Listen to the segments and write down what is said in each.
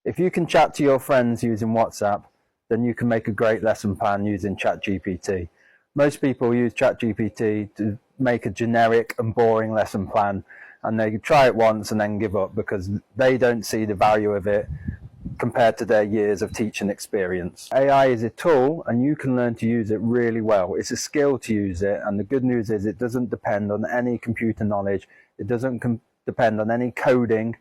If you can chat to your friends using WhatsApp, then you can make a great lesson plan using ChatGPT. Most people use ChatGPT to make a generic and boring lesson plan, and they try it once and then give up because they don't see the value of it compared to their years of teaching experience. AI is a tool and you can learn to use it really well. It's a skill to use it, and the good news is it doesn't depend on any computer knowledge. It doesn't depend on any coding.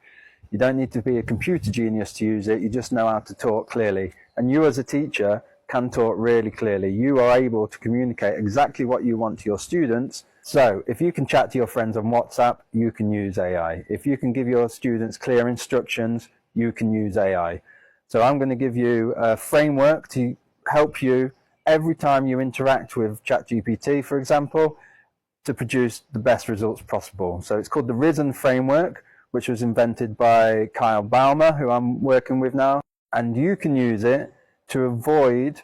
You don't need to be a computer genius to use it. You just know how to talk clearly. And you as a teacher can talk really clearly. You are able to communicate exactly what you want to your students. So if you can chat to your friends on WhatsApp, you can use AI. If you can give your students clear instructions, you can use AI. So I'm going to give you a framework to help you every time you interact with ChatGPT, for example, to produce the best results possible. So it's called the Risen framework, which was invented by Kyle Baumer, who I'm working with now. And you can use it to avoid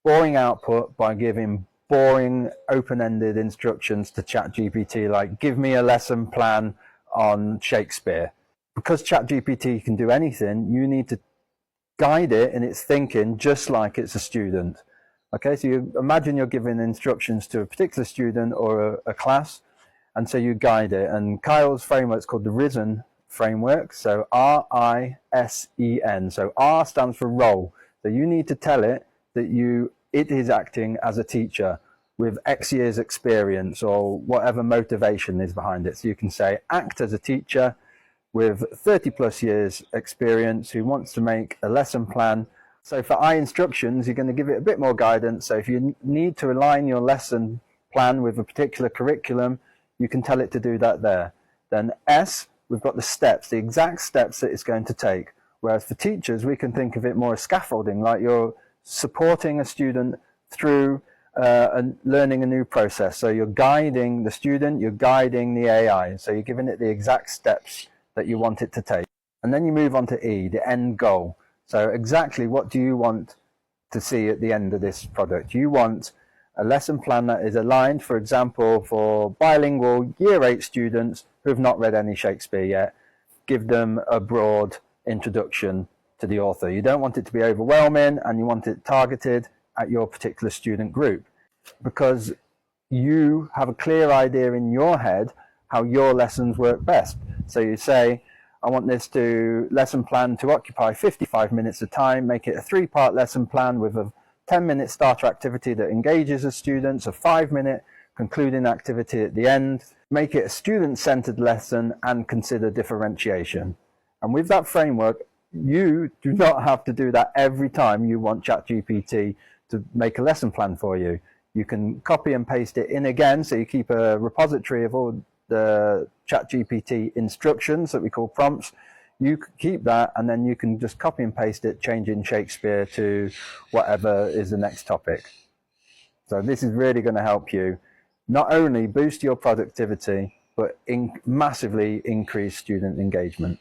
boring output by giving boring, open-ended instructions to ChatGPT, like give me a lesson plan on Shakespeare. Because ChatGPT can do anything, you need to guide it in its thinking just like it's a student. Okay, so you imagine you're giving instructions to a particular student or a class, and so you guide it. And Kyle's framework is called the Risen framework, so R-I-S-E-N. So R stands for role. So you need to tell it that it is acting as a teacher with X years experience or whatever motivation is behind it. So you can say, act as a teacher with 30 plus years experience who wants to make a lesson plan. So for I instructions, you're going to give it a bit more guidance. So if you need to align your lesson plan with a particular curriculum, you can tell it to do that there. Then S, we've got the steps, the exact steps that it's going to take. Whereas for teachers, we can think of it more as scaffolding, like you're supporting a student through learning a new process. So you're guiding the student, you're guiding the AI. So you're giving it the exact steps that you want it to take. And then you move on to E, the end goal. So exactly what do you want to see at the end of this product? You want a lesson plan that is aligned, for example, for bilingual Year 8 students who have not read any Shakespeare yet. Give them a broad introduction to the author. You don't want it to be overwhelming, and you want it targeted at your particular student group, because you have a clear idea in your head how your lessons work best. So you say, I want this lesson plan to occupy 55 minutes of time, make it a 3-part lesson plan with a 10-minute starter activity that engages the students, a 5-minute concluding activity at the end, make it a student-centered lesson, and consider differentiation. And with that framework, you do not have to do that every time you want ChatGPT to make a lesson plan for you. You can copy and paste it in again, so you keep a repository of all the ChatGPT instructions that we call prompts. You keep that, and then you can just copy and paste it, changing Shakespeare to whatever is the next topic. So this is really going to help you not only boost your productivity, but massively increase student engagement.